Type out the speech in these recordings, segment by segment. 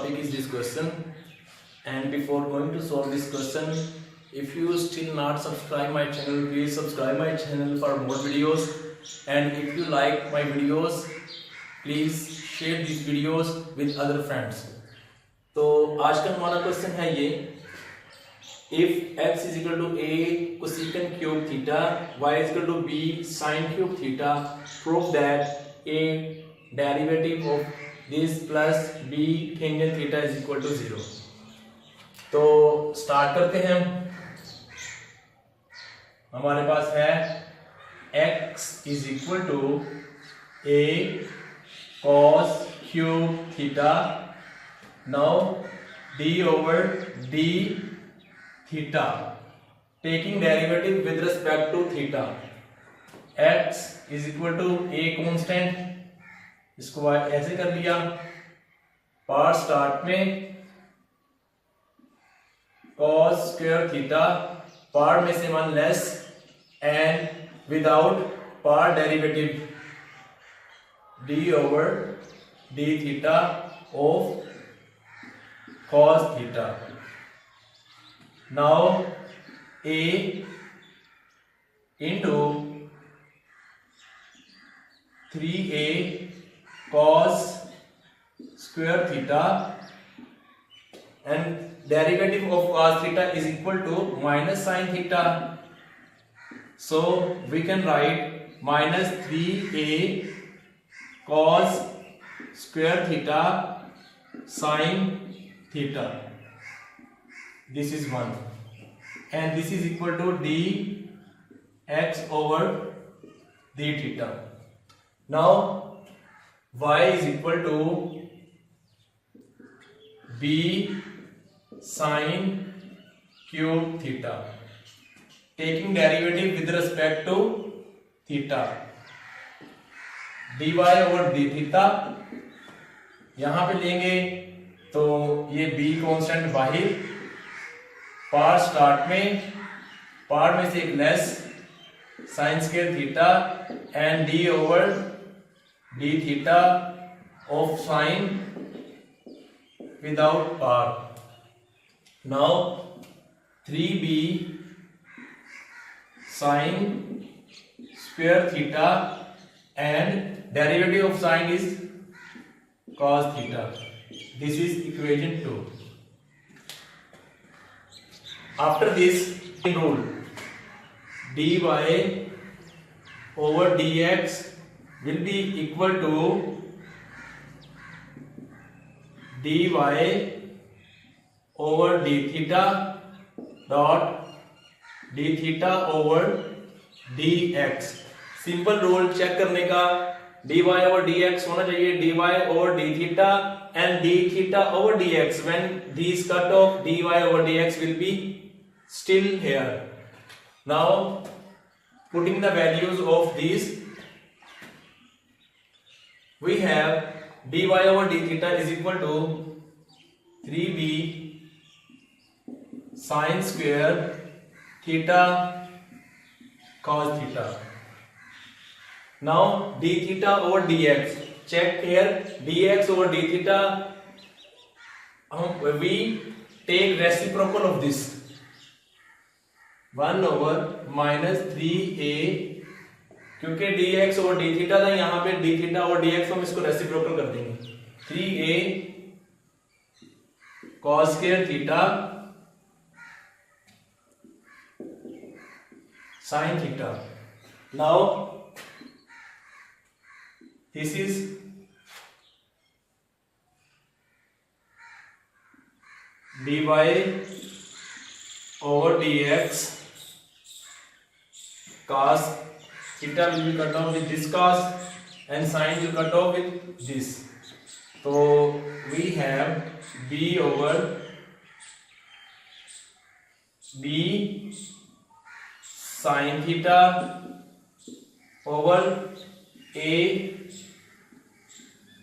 topic is this question, and before going to solve this question, if you still not subscribe my channel, please subscribe my channel for more videos, and if you like my videos, please share these videos with other friends. तो आज का हमारा question है ये, if x is equal to a cosecant cube theta, y is equal to b sin cube theta, prove that a derivative of this plus b tangent theta is equal to 0. तो start करते हैं। हमारे पास है x is equal to a cos cube theta. Now d over d theta, taking derivative with respect to theta. x is equal to a constant, इसको ऐसे कर लिया। Part start में cos square theta, पार्ट में से one less, and without part derivative d over d theta of cos theta. Now a into 3a cos square theta, and derivative of cos theta is equal to minus sin theta. So we can write minus 3a cos square theta sin theta. This is 1, and this is equal to d x over d theta. Now y is equal to b sin cube theta, taking derivative with respect to theta, dy over d theta यहां पे लेंगे तो ये b constant बाहर, part start में, part में से एक less, sine square theta, and d over d theta of sine without part. Now 3b sine square theta, and derivative of sine is cos theta. This is equation 2. After this rule, dy over dx will be equal to dy over d theta dot d theta over dx. Simple rule check करने का, dy over dx होना चाहिए dy over d theta and d theta over dx when these cut off dy over dx will be still here. Now putting the values of these, we have dy over d theta is equal to 3b sin square theta cos theta. Now d theta over dx, check here, dx over d theta, we take reciprocal of this, 1 over minus 3a, क्योंकि dx over d theta था, यहाँ पे d theta over dx हम इसको reciprocal कर देंगे, 3a cos square theta sin theta. Now this is dy over dx, cos theta will be cut off with this cos, and sin will cut off with this. So we have b over b sin theta over a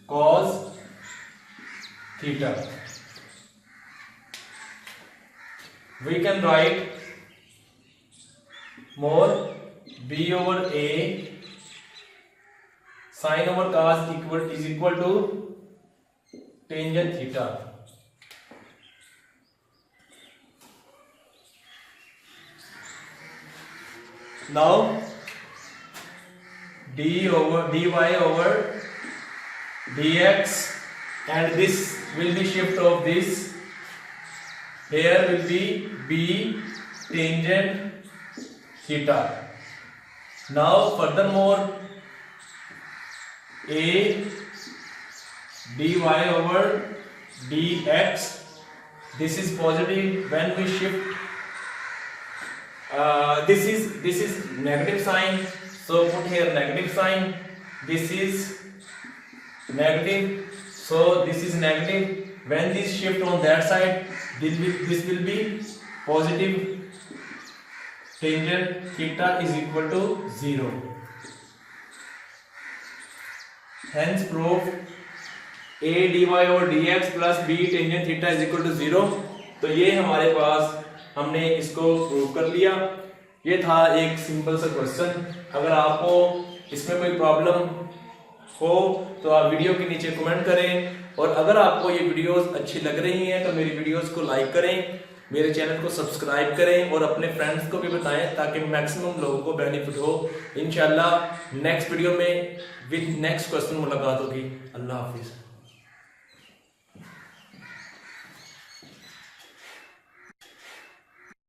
cos theta. We can write more b over a sin over cos is equal to tangent theta. Now dy over dx, and this will be shift of this. Here will be b tangent theta. Now furthermore, a dy over dx, this is positive. When we shift, this is negative sign, so put here negative sign. This is negative, so this is negative. When this shift on that side, this will be positive. Tangent theta is equal to 0. Hence proof a dy over dx plus b tangent theta is equal to 0. तो ये हमारे पास हमने इसको prove कर लिया। ये था एक सिंपल सा क्वेश्चन। अगर आपको इसमें कोई प्रॉब्लम हो तो आप वीडियो के नीचे कमेंट करें, और अगर आपको ये वीडियोस अच्छी लग रही हैं तो मेरी वीडियोस को लाइक करें, मेरे चैनल को सब्सक्राइब करें और अपने फ्रेंड्स को भी बताएं ताकि मैक्सिमम लोगों को बेनिफिट हो। इंशाल्लाह नेक्स्ट वीडियो में विद नेक्स्ट क्वेश्चन मुलाकात होगी। अल्लाह हाफिज़।